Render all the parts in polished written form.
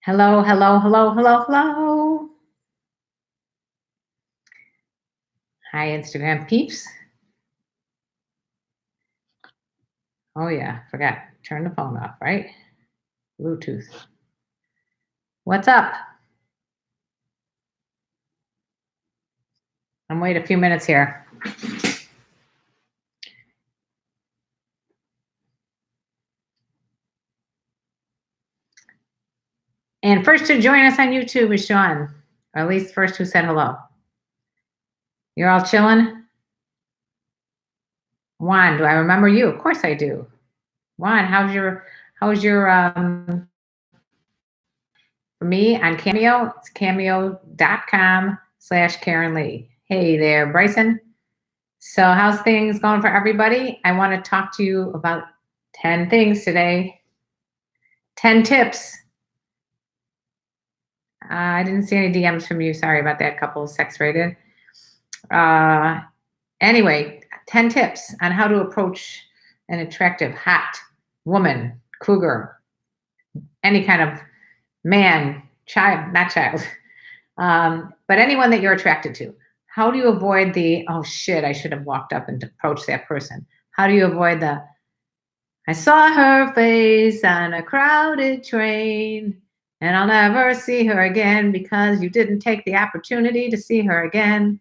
Hello, hello, hello, hello, hello. Hi, Instagram peeps. Oh, yeah, forgot. Turn the phone off, right? Bluetooth. What's up? I'm waiting a few minutes here. And first to join us on YouTube is Sean, or at least first who said hello. You're all chilling? Juan, do I remember you? Of course I do. Juan, how's your for me on Cameo? It's cameo.com/KarenLee. Hey there, Bryson. So how's things going for everybody? I want to talk to you about 10 things today. 10 tips. I didn't see any DMs from you. Sorry about that, couple sex rated. Anyway, 10 tips on how to approach an attractive, hot woman, cougar, any kind of man, child, not child, but anyone that you're attracted to. How do you avoid the, oh shit, I should have walked up and approached that person? How do you avoid the, I saw her face on a crowded train and I'll never see her again because you didn't take the opportunity to see her again.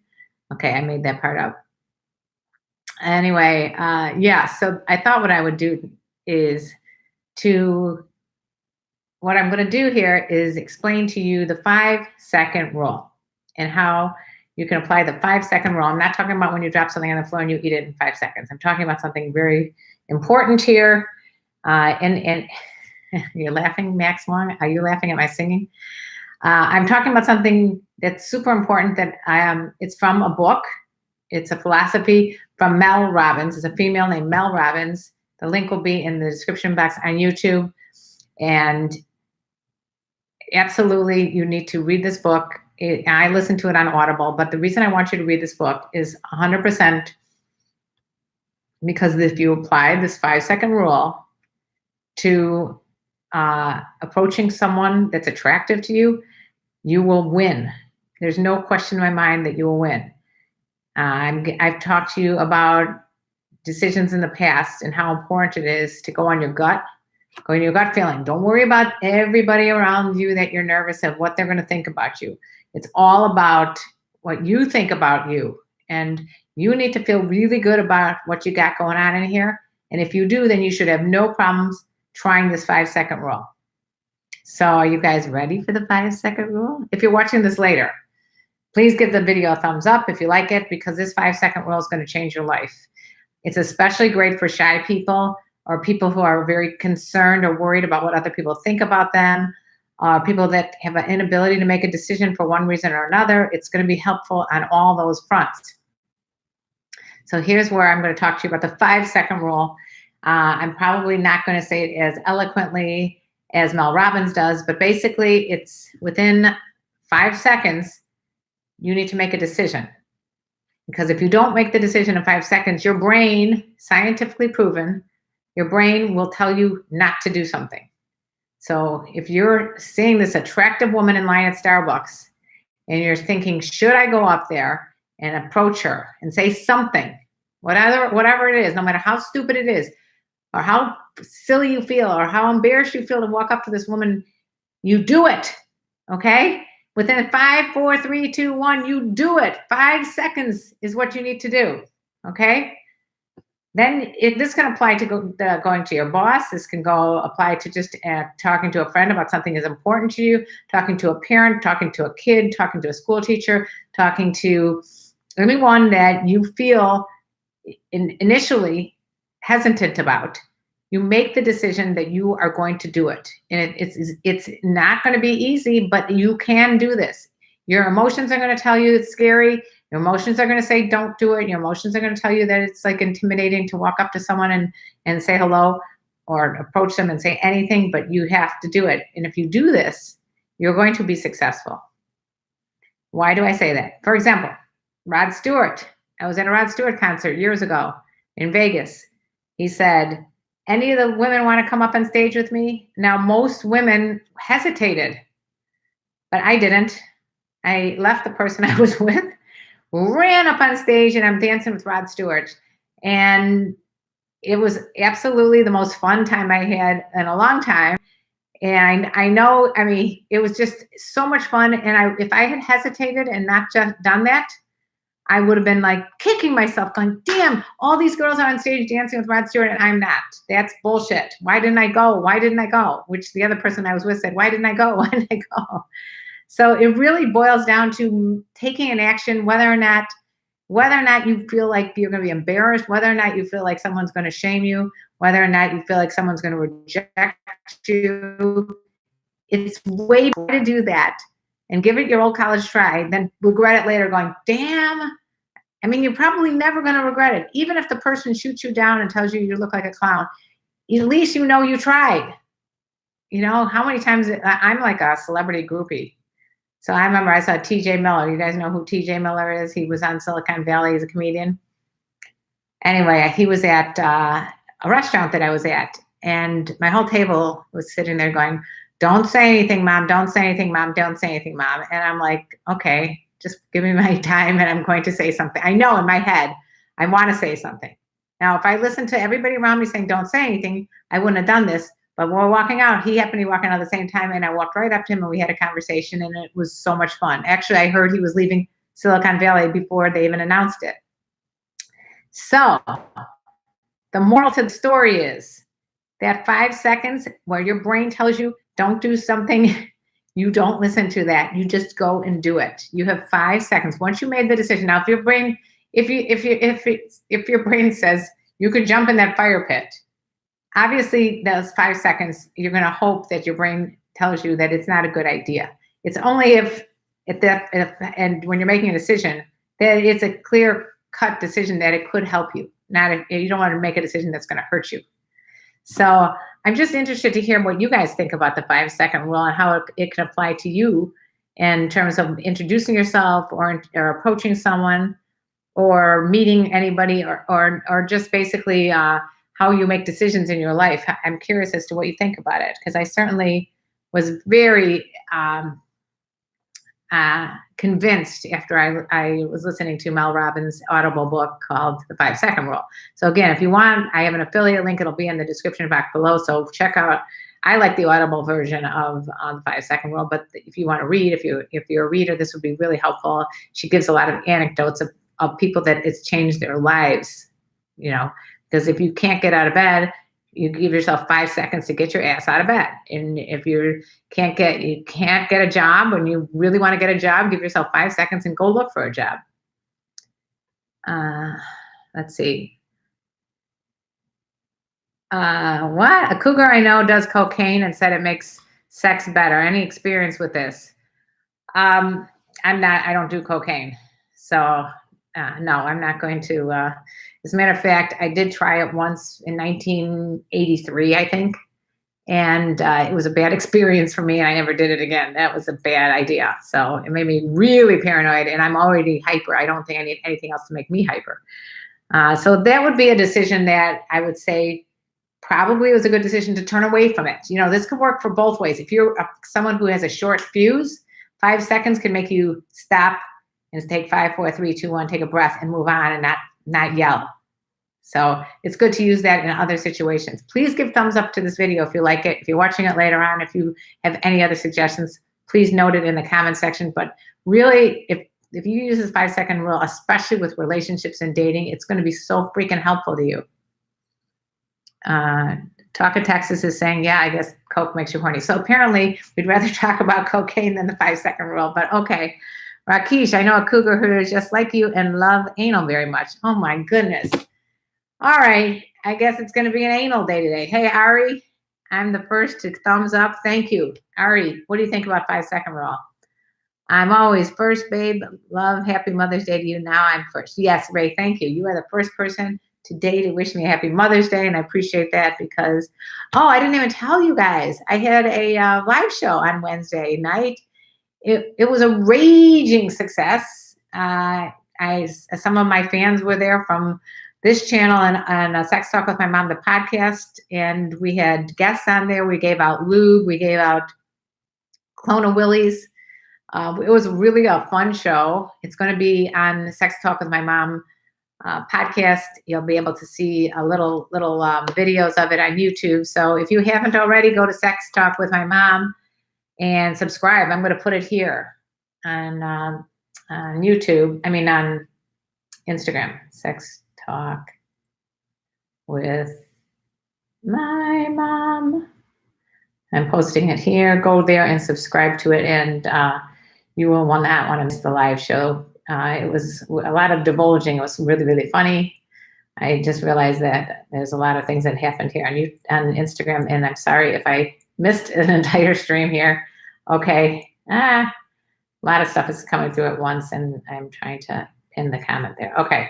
Okay, I made that part up. Anyway, yeah, so I thought what I would do is what I'm going to do here is explain to you the 5-second rule and how you can apply the 5-second rule. I'm not talking about when you drop something on the floor and you eat it in 5 seconds. I'm talking about something very important here. And you're laughing, Max Wong? Are you laughing at my singing? I'm talking about something that's super important that it's from a book. It's a philosophy from Mel Robbins. It's a female named Mel Robbins. The link will be in the description box on YouTube. And absolutely, you need to read this book. I listened to it on Audible, but the reason I want you to read this book is 100% because if you apply this 5-second rule to approaching someone that's attractive to you, you will win. There's no question in my mind that you will win. I've talked to you about decisions in the past and how important it is to go on your gut. Go on your gut feeling. Don't worry about everybody around you that you're nervous of what they're going to think about you. It's all about what you think about you. And you need to feel really good about what you got going on in here. And if you do, then you should have no problems trying this 5-second rule. So are you guys ready for the 5-second rule? If you're watching this later, please give the video a thumbs up if you like it, because this 5-second rule is going to change your life. It's especially great for shy people or people who are very concerned or worried about what other people think about them, people that have an inability to make a decision for one reason or another. It's going to be helpful on all those fronts. So here's where I'm going to talk to you about the 5-second rule. I'm probably not going to say it as eloquently as Mel Robbins does, but basically it's within 5 seconds, you need to make a decision. Because if you don't make the decision in 5 seconds, your brain, scientifically proven, your brain will tell you not to do something. So if you're seeing this attractive woman in line at Starbucks and you're thinking, should I go up there and approach her and say something, whatever it is, no matter how stupid it is, or how silly you feel, or how embarrassed you feel to walk up to this woman, you do it, okay? Within 5, 4, 3, 2, 1, you do it. 5 seconds is what you need to do, okay? Then this can apply to going to your boss. This can apply to just talking to a friend about something that's important to you, talking to a parent, talking to a kid, talking to a school teacher, talking to anyone that you feel initially hesitant about. You make the decision that you are going to do it. And it's not going to be easy, but you can do this. Your emotions are going to tell you it's scary. Your emotions are going to say, don't do it. Your emotions are going to tell you that it's like intimidating to walk up to someone and say hello or approach them and say anything, but you have to do it. And if you do this, you're going to be successful. Why do I say that? For example, Rod Stewart. I was at a Rod Stewart concert years ago in Vegas. He said, any of the women want to come up on stage with me? Now, most women hesitated. but I didn't. I left the person I was with, ran up on stage, and I'm dancing with Rod Stewart. And it was absolutely the most fun time I had in a long time. And I know, I mean, it was just so much fun. And if I had hesitated and not just done that, I would have been like kicking myself, going, damn, all these girls are on stage dancing with Rod Stewart and I'm not. That's bullshit. Why didn't I go? Why didn't I go? Which the other person I was with said, why didn't I go? Why didn't I go? So it really boils down to taking an action, whether or not you feel like you're going to be embarrassed, whether or not you feel like someone's going to shame you, whether or not you feel like someone's going to reject you. It's way better to do that and give it your old college try than regret it later going, damn. I mean, you're probably never going to regret it. Even if the person shoots you down and tells you you look like a clown, at least you know you tried. You know, how many times I'm like a celebrity groupie. So I remember I saw TJ Miller. You guys know who TJ Miller is? He was on Silicon Valley as a comedian. Anyway, he was at a restaurant that I was at, and my whole table was sitting there going, don't say anything, Mom. Don't say anything, Mom. Don't say anything, Mom. And I'm like, okay, just give me my time and I'm going to say something. I know in my head, I want to say something. Now, if I listened to everybody around me saying, don't say anything, I wouldn't have done this. But when we're walking out, he happened to be walking out at the same time, and I walked right up to him and we had a conversation, and it was so much fun. Actually, I heard he was leaving Silicon Valley before they even announced it. So the moral to the story is that 5 seconds where your brain tells you don't do something, you don't listen to that. You just go and do it. You have 5 seconds. Once you made the decision. Now, if your brain, if your brain says you could jump in that fire pit, obviously those 5 seconds, you're going to hope that your brain tells you that it's not a good idea. It's only if and when you're making a decision, that it's a clear cut decision that it could help you. You don't want to make a decision that's going to hurt you. So I'm just interested to hear what you guys think about the 5 second rule and how it can apply to you in terms of introducing yourself or approaching someone or meeting anybody or just basically how you make decisions in your life. I'm curious as to what you think about it, because I certainly was very convinced after I was listening to Mel Robbins' Audible book called The 5 Second Rule. So again, if you want, I have an affiliate link. It'll be in the description box below. So check out. I like the Audible version of the 5 Second Rule, but if you want to read, if you're a reader, this would be really helpful. She gives a lot of anecdotes of people that it's changed their lives. You know, because if you can't get out of bed, you give yourself 5 seconds to get your ass out of bed. And if you can't get a job, when you really want to get a job, give yourself 5 seconds and go look for a job. Let's see. What? A cougar I know does cocaine and said it makes sex better. Any experience with this? I don't do cocaine. So no, I'm not going to. As a matter of fact, I did try it once in 1983, I think. And it was a bad experience for me, and I never did it again. That was a bad idea. So it made me really paranoid, and I'm already hyper. I don't think I need anything else to make me hyper. So that would be a decision that I would say probably it was a good decision to turn away from it. You know, this could work for both ways. If you're someone who has a short fuse, 5 seconds can make you stop and take 5, 4, 3, 2, 1, take a breath and move on and not yell. So it's good to use that in other situations. Please give thumbs up to this video if you like it. If you're watching it later on, if you have any other suggestions, please note it in the comment section. But really, if you use this 5 second rule, especially with relationships and dating, it's going to be so freaking helpful to you. Talk of Texas is saying, yeah, I guess Coke makes you horny. So apparently we'd rather talk about cocaine than the 5 second rule, but okay. Rakesh, I know a cougar who is just like you and love anal very much. Oh my goodness. All right, I guess it's going to be an anal day today. Hey, Ari, I'm the first to thumbs up. Thank you. Ari, what do you think about 5 second rule? I'm always first, babe. Love, happy Mother's Day to you. Now I'm first. Yes, Ray, thank you. You are the first person today to wish me a happy Mother's Day, and I appreciate that because, oh, I didn't even tell you guys. I had a live show on Wednesday night. It was a raging success. Some of my fans were there from this channel and Sex Talk with My Mom, the podcast, and we had guests on there. We gave out lube. We gave out Clone of Willies. It was really a fun show. It's going to be on Sex Talk with My Mom podcast. You'll be able to see a little videos of it on YouTube. So if you haven't already, go to Sex Talk with My Mom and subscribe. I'm going to put it here on YouTube. I mean on Instagram. Sex Talk with My Mom. I'm posting it here. Go there and subscribe to it, and you will not want to miss the live show. It was a lot of divulging. It was really, really funny. I just realized that there's a lot of things that happened here on Instagram, and I'm sorry if I missed an entire stream here. Okay. A lot of stuff is coming through at once, and I'm trying to pin the comment there. Okay.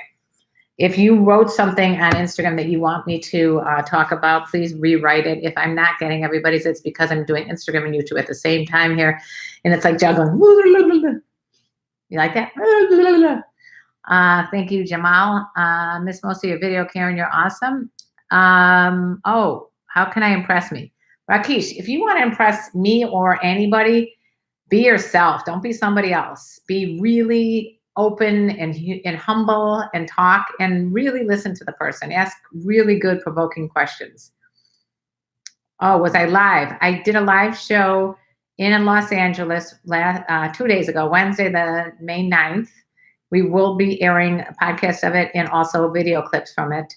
If you wrote something on Instagram that you want me to talk about, please rewrite it. If I'm not getting everybody's, it's because I'm doing Instagram and YouTube at the same time here. And it's like juggling. You like that? Thank you, Jamal. Miss most of your video, Karen. You're awesome. Oh, how can I impress me? Rakesh, if you want to impress me or anybody, be yourself. Don't be somebody else. Be really open and humble and talk and really listen to the person. Ask really good provoking questions. Oh, was I live? I did a live show in Los Angeles 2 days ago, Wednesday, the May 9th. We will be airing a podcast of it and also video clips from it.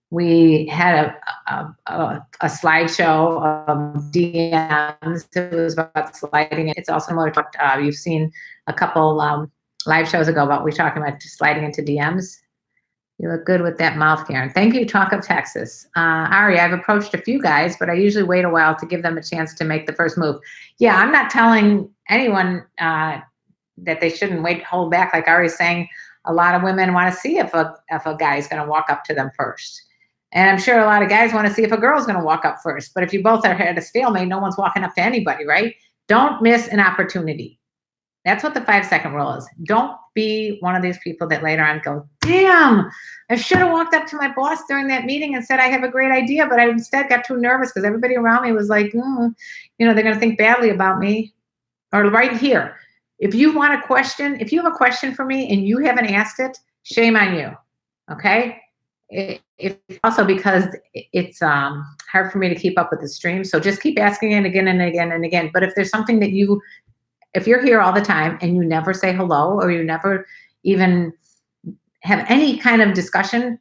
We had a slideshow of DMs. It was about sliding. It's also similar to what you've seen a couple live shows ago about we talking about sliding into DMs. You look good with that mouth, Karen. Thank you, Talk of Texas. Ari, I've approached a few guys, but I usually wait a while to give them a chance to make the first move. Yeah, I'm not telling anyone that they shouldn't hold back. Like Ari's saying, a lot of women want to see if a guy is going to walk up to them first. And I'm sure a lot of guys want to see if a girl's going to walk up first. But if you both are at a stalemate, no one's walking up to anybody, right? Don't miss an opportunity. That's what the 5-second rule is. Don't be one of these people that later on go, damn, I should have walked up to my boss during that meeting and said, I have a great idea, but I instead got too nervous because everybody around me was like, they're going to think badly about me. Or right here, if you have a question for me and you haven't asked it, shame on you, okay? If also because it's hard for me to keep up with the stream, so just keep asking it again and again and again. But if there's something that if you're here all the time and you never say hello or you never even have any kind of discussion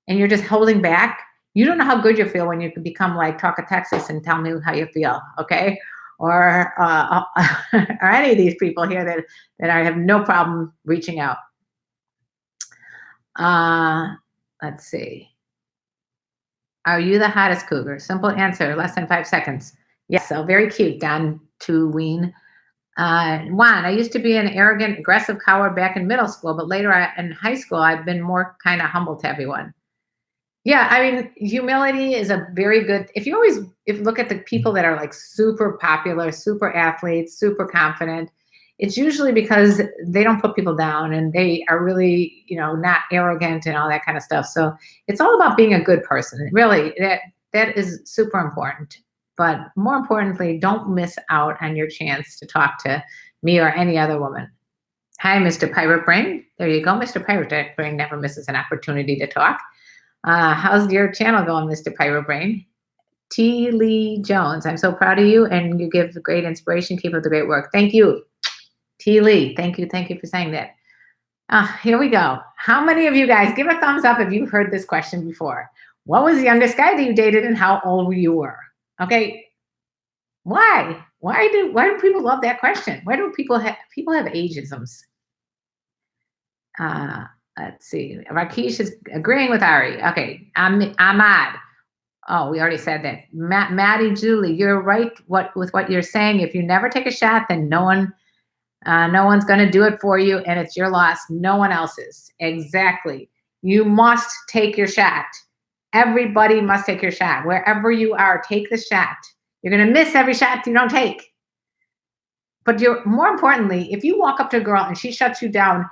and you're just holding back, you don't know how good you feel when you can become like Talk of Texas and tell me how you feel, okay? Or any of these people here that I have no problem reaching out. Let's see. Are you the hottest cougar? Simple answer, less than 5 seconds. Yes, so very cute, Don to Ween. Juan, I used to be an arrogant, aggressive coward back in middle school, but later in high school, I've been more kind of humble to everyone. Yeah, I mean, humility is a very good, if you look at the people that are like super popular, super athletes, super confident, it's usually because they don't put people down and they are really, not arrogant and all that kind of stuff. So it's all about being a good person. Really, that is super important. But more importantly, don't miss out on your chance to talk to me or any other woman. Hi, Mr. Pirate Brain. There you go. Mr. Pirate Brain never misses an opportunity to talk. How's your channel going, Mr. Pirate Brain? T. Lee Jones. I'm so proud of you and you give great inspiration. Keep up the great work. Thank you, T. Lee. Thank you for saying that. Here we go. How many of you guys, give a thumbs up if you've heard this question before. What was the youngest guy that you dated and how old you were? Okay, why? Why do people love that question? Why do people have ageisms? Let's see. Rakesh is agreeing with Ari. Okay, Ahmad. Oh, we already said that. Maddie Julie, you're right with what you're saying. If you never take a shot, then no one's going to do it for you, and it's your loss. No one else's. Exactly. You must take your shot. Everybody must take your shot. Wherever you are, take the shot. You're going to miss every shot you don't take. But more importantly, if you walk up to a girl and she shuts you down,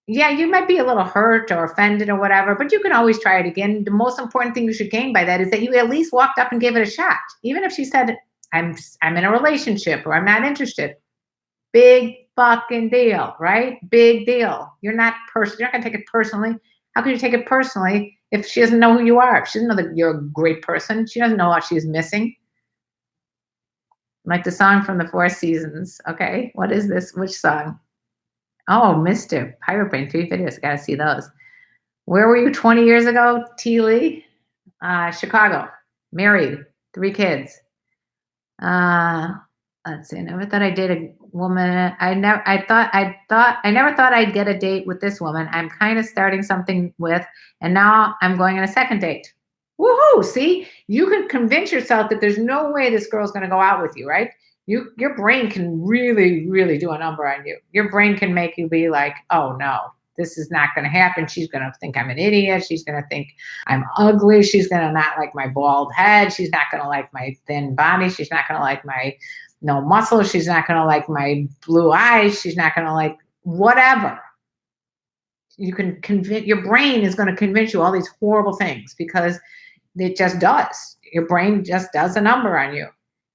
yeah, you might be a little hurt or offended or whatever, but you can always try it again. The most important thing you should gain by that is that you at least walked up and gave it a shot. Even if she said, I'm in a relationship or I'm not interested. Big fucking deal, right? Big deal. You're not gonna take it personally. How can you take it personally if she doesn't know who you are? If she doesn't know that you're a great person, she doesn't know what she's missing. Like the song from the Four Seasons. Okay, what is this? Which song? Oh, Mr. Pirate Brain, 3 videos. Gotta see those. Where were you 20 years ago, T. Lee? Chicago. Married, 3 kids. Let's see. I never thought I'd date a woman. I never thought I'd get a date with this woman. I'm kind of starting something with, and now I'm going on a second date. Woohoo! See, you can convince yourself that there's no way this girl's going to go out with you, right? Your brain can really, really do a number on you. Your brain can make you be like, oh no, this is not going to happen. She's going to think I'm an idiot. She's going to think I'm ugly. She's going to not like my bald head. She's not going to like my thin body. She's not going to like my no muscle. She's not going to like my blue eyes. She's not going to like whatever. You can convince, your brain is going to convince you all these horrible things because it just does. Your brain just does a number on you.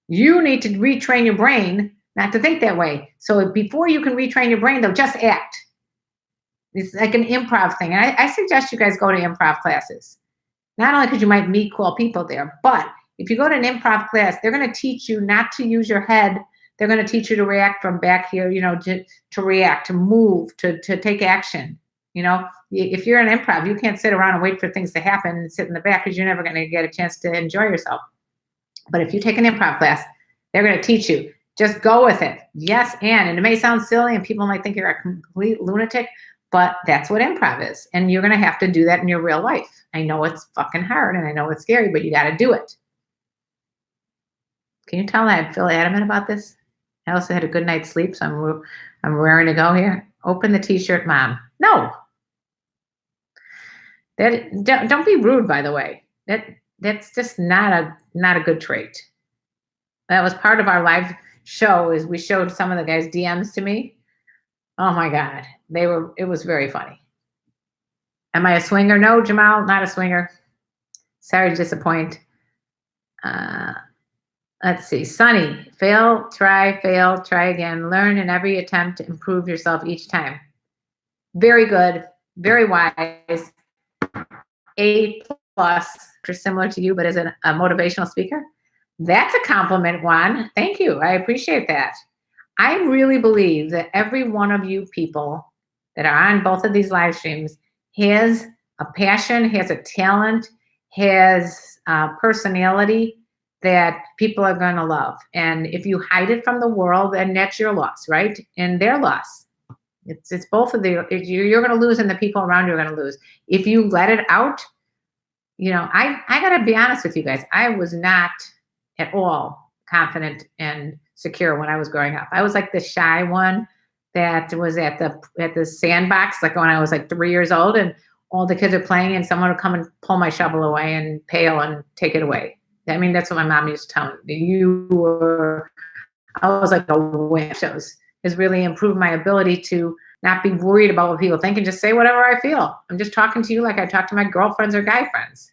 You need to retrain your brain not to think that way. So before you can retrain your brain, though, just act. It's like an improv thing. And I suggest you guys go to improv classes. Not only because you might meet cool people there, but if you go to an improv class, they're going to teach you not to use your head. They're going to teach you to react from back here, to react, to move, to take action. If you're an improv, you can't sit around and wait for things to happen and sit in the back because you're never going to get a chance to enjoy yourself. But if you take an improv class, they're going to teach you. Just go with it. Yes, and it may sound silly and people might think you're a complete lunatic, but that's what improv is. And you're going to have to do that in your real life. I know it's fucking hard and I know it's scary, but you got to do it. Can you tell I feel adamant about this? I also had a good night's sleep, so I'm raring to go here. Open the t-shirt, Mom. No. Don't be rude, by the way. That's just not a good trait. That was part of our live show. Is we showed some of the guys' DMs to me. Oh my God, it was very funny. Am I a swinger? No, Jamal, not a swinger. Sorry to disappoint. Let's see. Sunny, fail, try again. Learn in every attempt to improve yourself each time. Very good, very wise. A+, similar to you, but as a motivational speaker. That's a compliment, Juan. Thank you. I appreciate that. I really believe that every one of you people that are on both of these live streams has a passion, has a talent, has a personality that people are going to love. And if you hide it from the world, then that's your loss, right? And their loss. It's both of the, you're going to lose and the people around you are going to lose. If you let it out, I got to be honest with you guys. I was not at all confident and secure when I was growing up. I was like the shy one that was at the sandbox, like when I was like 3 years old and all the kids are playing and someone would come and pull my shovel away and pail and take it away. I mean, that's what my mom used to tell me. I was like a wimp. Shows has really improved my ability to not be worried about what people think and just say whatever I feel. I'm just talking to you like I talk to my girlfriends or guy friends.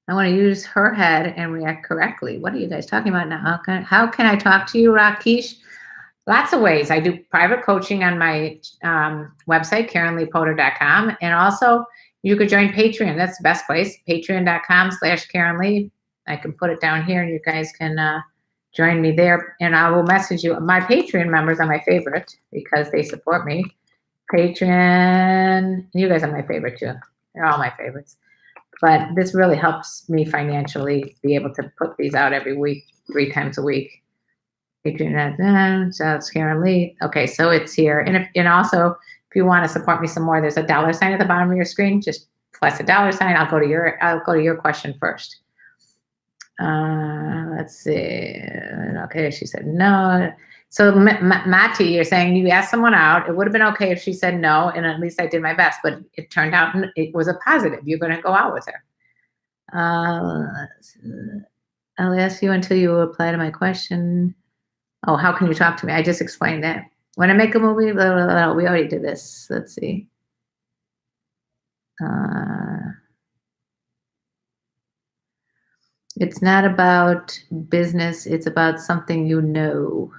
I want to use her head and react correctly. What are you guys talking about now? How can I talk to you, Rakesh? Lots of ways. I do private coaching on my website, KarenLeePotter.com. And also, you could join Patreon. That's the best place, patreon.com/KarenLee. I can put it down here and you guys can join me there. And I will message you. My Patreon members are my favorite because they support me. Patreon, you guys are my favorite too. They're all my favorites. But this really helps me financially be able to put these out every week, 3 times a week. Patreon, so it's KarenLee. Okay, so it's here. And also, if you want to support me some more, there's a $ sign at the bottom of your screen. Just press a $ sign. I'll go to your question first. Let's see. Okay, she said no. So Mati, you're saying you asked someone out. It would have been okay if she said no, and at least I did my best. But it turned out it was a positive. You're going to go out with her. I'll ask you until you reply to my question. Oh, how can you talk to me? I just explained that. When I make a movie, blah, blah, blah, we already did this. Let's see. It's not about business. It's about something you know.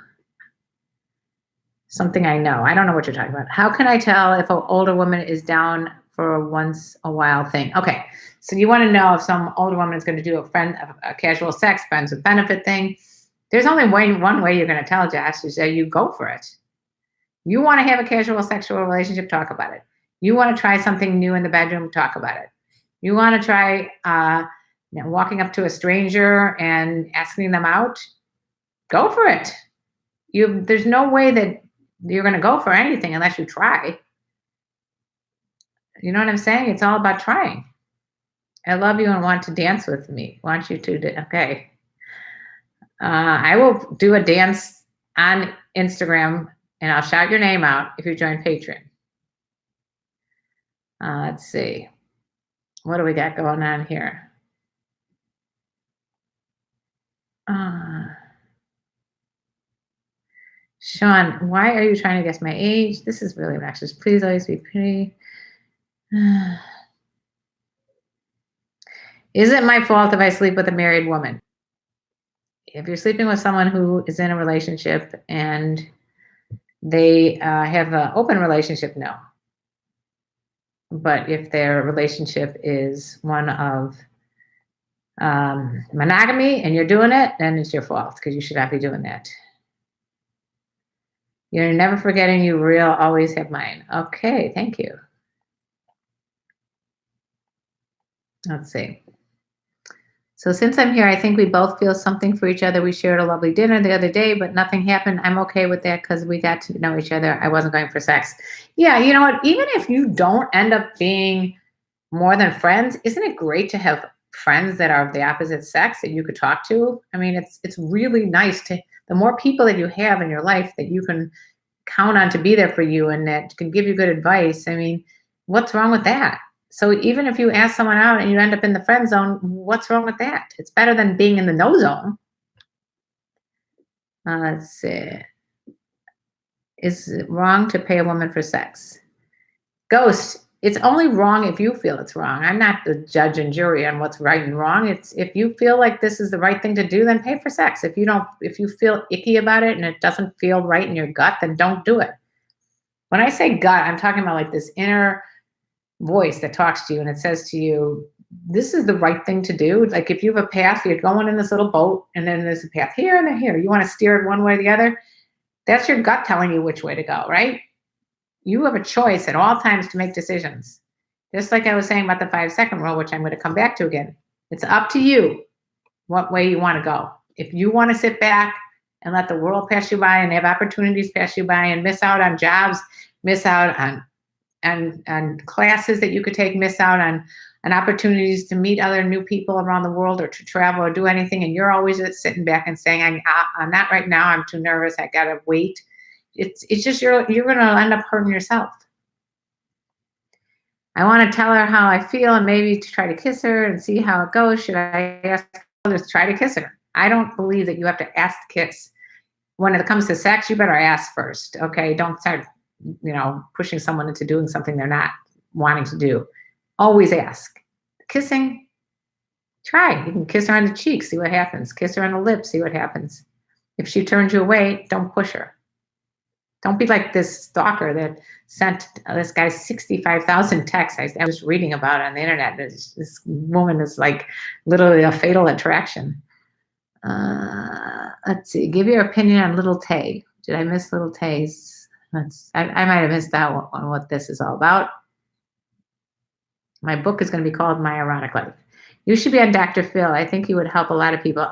Something I know. I don't know what you're talking about. How can I tell if an older woman is down for a once a while thing? Okay, so you want to know if some older woman is going to do a casual sex, friends with benefit thing. There's only one way you're going to tell, Josh, is that you go for it. You want to have a casual sexual relationship, talk about it. You want to try something new in the bedroom, talk about it. You want to try walking up to a stranger and asking them out, go for it. There's no way that you're going to go for anything unless you try. You know what I'm saying? It's all about trying. I love you and want to dance with me. Want you to, okay. I will do a dance on Instagram and I'll shout your name out if you join Patreon. Let's see. What do we got going on here? Sean, why are you trying to guess my age? This is really obnoxious. Please always be pretty. Is it my fault if I sleep with a married woman? If you're sleeping with someone who is in a relationship and they have an open relationship, no. But if their relationship is one of monogamy and you're doing it, then it's your fault because you should not be doing that. You're never forgetting you real, always have mine. Okay, thank you. Let's see. So since I'm here, I think we both feel something for each other. We shared a lovely dinner the other day, but nothing happened. I'm okay with that because we got to know each other. I wasn't going for sex. Yeah, you know what? Even if you don't end up being more than friends, isn't it great to have friends that are of the opposite sex that you could talk to? I mean, it's really nice to, the more people that you have in your life that you can count on to be there for you and that can give you good advice. I mean, what's wrong with that? So even if you ask someone out and you end up in the friend zone, what's wrong with that? It's better than being in the no zone. Let's see. Is it wrong to pay a woman for sex? Ghost, it's only wrong if you feel it's wrong. I'm not the judge and jury on what's right and wrong. It's if you feel like this is the right thing to do, then pay for sex. If you feel icky about it and it doesn't feel right in your gut, then don't do it. When I say gut, I'm talking about like this inner voice that talks to you and it says to you, this is the right thing to do. Like if you have a path, you're going in this little boat and then there's a path here and then here. You want to steer it one way or the other. That's your gut telling you which way to go, right? You have a choice at all times to make decisions. Just like I was saying about the 5-second rule, which I'm going to come back to again. It's up to you what way you want to go. If you want to sit back and let the world pass you by and have opportunities pass you by and miss out on jobs, miss out on classes that you could take, miss out on opportunities to meet other new people around the world or to travel or do anything, and you're always just sitting back and saying, I'm not right now, I'm too nervous, I gotta wait. It's just you're gonna end up hurting yourself. I want to tell her how I feel and maybe to try to kiss her and see how it goes. Should I ask others to try to kiss her? I don't believe that you have to ask to kiss. When it comes to sex, you better ask first, okay? Don't start pushing someone into doing something they're not wanting to do. Always ask. Kissing, try. You can kiss her on the cheek, see what happens. Kiss her on the lips, see what happens. If she turns you away, don't push her. Don't be like this stalker that sent this guy 65,000 texts I was reading about on the internet. This woman is like literally a fatal attraction. Let's see. Give your opinion on Little Tay. Did I miss Little Tay's? I might have missed out on what this is all about. My book is going to be called My Erotic Life. You should be on Dr. Phil. I think you would help a lot of people.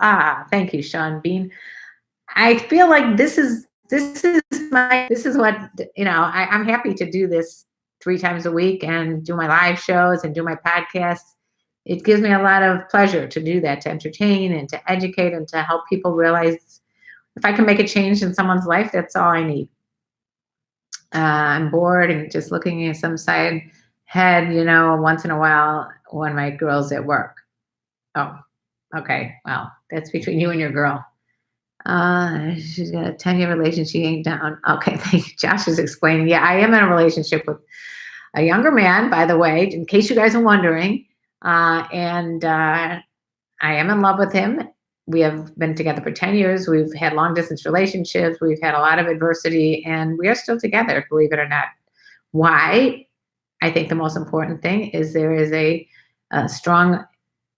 Thank you, Sean Bean. I feel like this is what, I'm happy to do this 3 times a week and do my live shows and do my podcasts. It gives me a lot of pleasure to do that, to entertain and to educate and to help people realize if I can make a change in someone's life, that's all I need. I'm bored and just looking at some side head, once in a while when my girl's at work. Oh, okay. Well, that's between you and your girl. She's got a 10-year relationship. She ain't down. Okay, thank you. Josh is explaining. Yeah, I am in a relationship with a younger man, by the way, in case you guys are wondering. And I am in love with him. We have been together for 10 years. We've had long distance relationships. We've had a lot of adversity, and we are still together, believe it or not. Why? I think the most important thing is there is a strong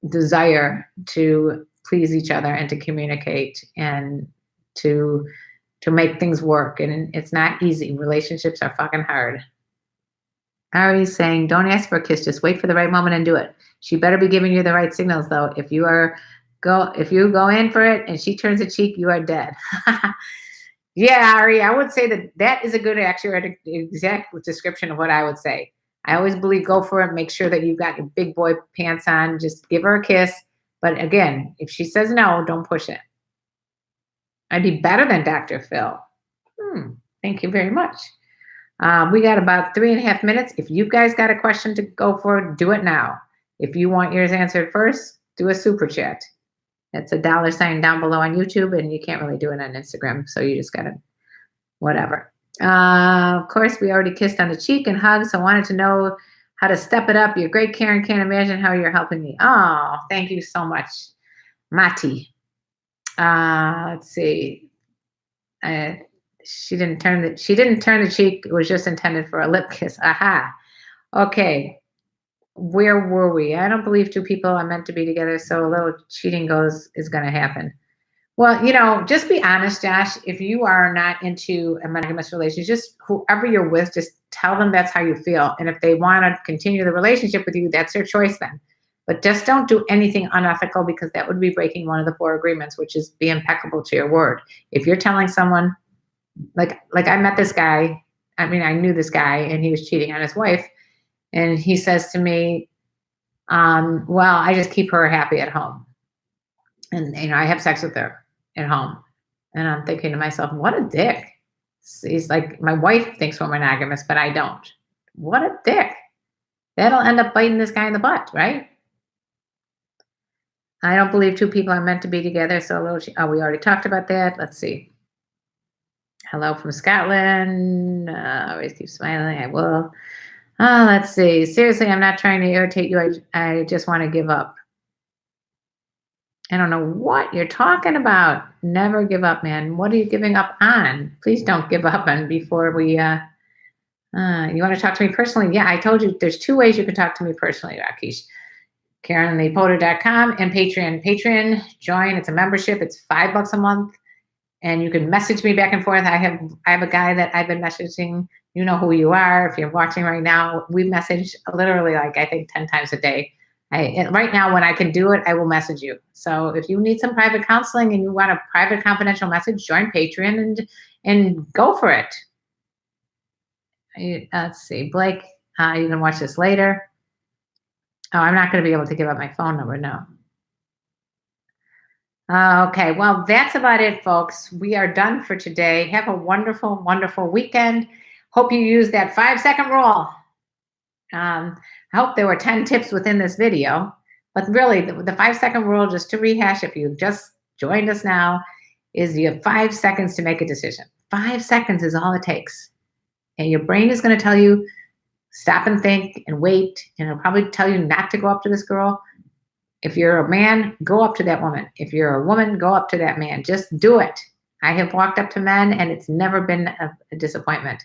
desire to please each other and to communicate and to make things work. And it's not easy. Relationships are fucking hard. Ari's saying, don't ask for a kiss, just wait for the right moment and do it. She better be giving you the right signals though. If you go in for it and she turns a cheek, you are dead. Yeah, Ari, I would say that is a good, accurate, exact description of what I would say. I always believe go for it. Make sure that you've got your big boy pants on. Just give her a kiss. But again, if she says no, don't push it. I'd be better than Dr. Phil. Thank you very much. We got about 3.5 minutes. If you guys got a question to go for, do it now. If you want yours answered first, do a super chat. It's a $ down below on YouTube, and you can't really do it on Instagram. So you just got to, whatever. Of course, we already kissed on the cheek and hugged. So I wanted to know how to step it up. You're great, Karen. Can't imagine how you're helping me. Oh, thank you so much, Mati. Let's see. She didn't turn the cheek. It was just intended for a lip kiss. Aha. Okay. Where were we? I don't believe two people are meant to be together, so a little cheating is going to happen. Well, just be honest, Josh. If you are not into a monogamous relationship, just whoever you're with, just tell them that's how you feel. And if they want to continue the relationship with you, that's their choice then. But just don't do anything unethical, because that would be breaking one of the 4 agreements, which is be impeccable to your word. If you're telling someone, like I met this guy, I knew this guy, and he was cheating on his wife. And he says to me, well, I just keep her happy at home. And, I have sex with her at home. And I'm thinking to myself, what a dick. He's like, my wife thinks we're monogamous, but I don't. What a dick. That'll end up biting this guy in the butt, right? I don't believe two people are meant to be together. So we already talked about that. Let's see. Hello from Scotland. Always keep smiling. I will. Let's see. Seriously, I'm not trying to irritate you. I just want to give up. I don't know what you're talking about. Never give up, man. What are you giving up on? Please don't give up on before we, you want to talk to me personally? Yeah, I told you there's 2 ways you can talk to me personally, Rakesh. KarenLeePotter.com and Patreon. Patreon, join. It's a membership. It's $5 a month. And you can message me back and forth. I have a guy that I've been messaging. You know who you are. If you're watching right now, we message literally I think 10 times a day. Right now, when I can do it, I will message you. So if you need some private counseling and you want a private confidential message, join Patreon and go for it. Let's see, Blake, you can watch this later. Oh, I'm not going to be able to give up my phone number, no. Okay, well, that's about it, folks. We are done for today. Have a wonderful, wonderful weekend. Hope you use that 5-second rule. I hope there were 10 tips within this video, but really the 5-second rule, just to rehash, if you just joined us now, is you have 5 seconds to make a decision. 5 seconds is all it takes. And your brain is going to tell you, stop and think and wait. And it'll probably tell you not to go up to this girl. If you're a man, go up to that woman. If you're a woman, go up to that man. Just do it. I have walked up to men and it's never been a disappointment.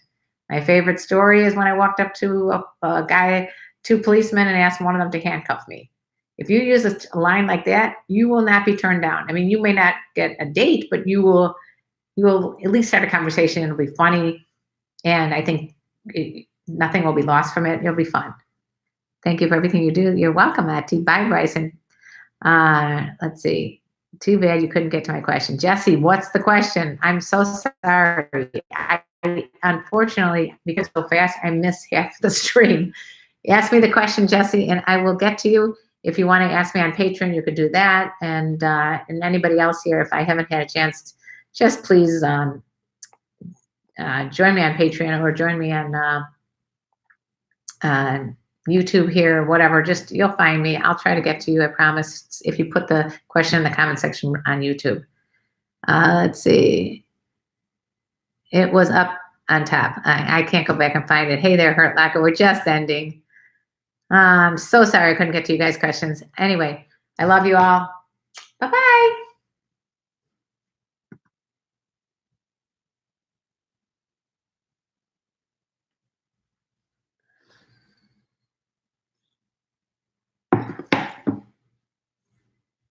My favorite story is when I walked up to a guy, 2 policemen, and asked one of them to handcuff me. If you use a line like that, you will not be turned down. You may not get a date, but you will at least start a conversation. It'll be funny. And I think nothing will be lost from it. It'll be fun. Thank you for everything you do. You're welcome, Matty. Bye, Bryson. Let's see. Too bad you couldn't get to my question. Jesse, what's the question? I'm so sorry. I unfortunately, because so fast, I missed half the stream. Ask me the question, Jesse, and I will get to you. If you want to ask me on Patreon, you could do that. And anybody else here, if I haven't had a chance, just please join me on Patreon or join me on YouTube here, whatever. Just, you'll find me. I'll try to get to you, I promise, if you put the question in the comment section on YouTube. Let's see. It was up on top. I can't go back and find it. Hey there, Hurt Locker. We're just ending. I'm so sorry I couldn't get to you guys' questions. Anyway, I love you all. Bye-bye.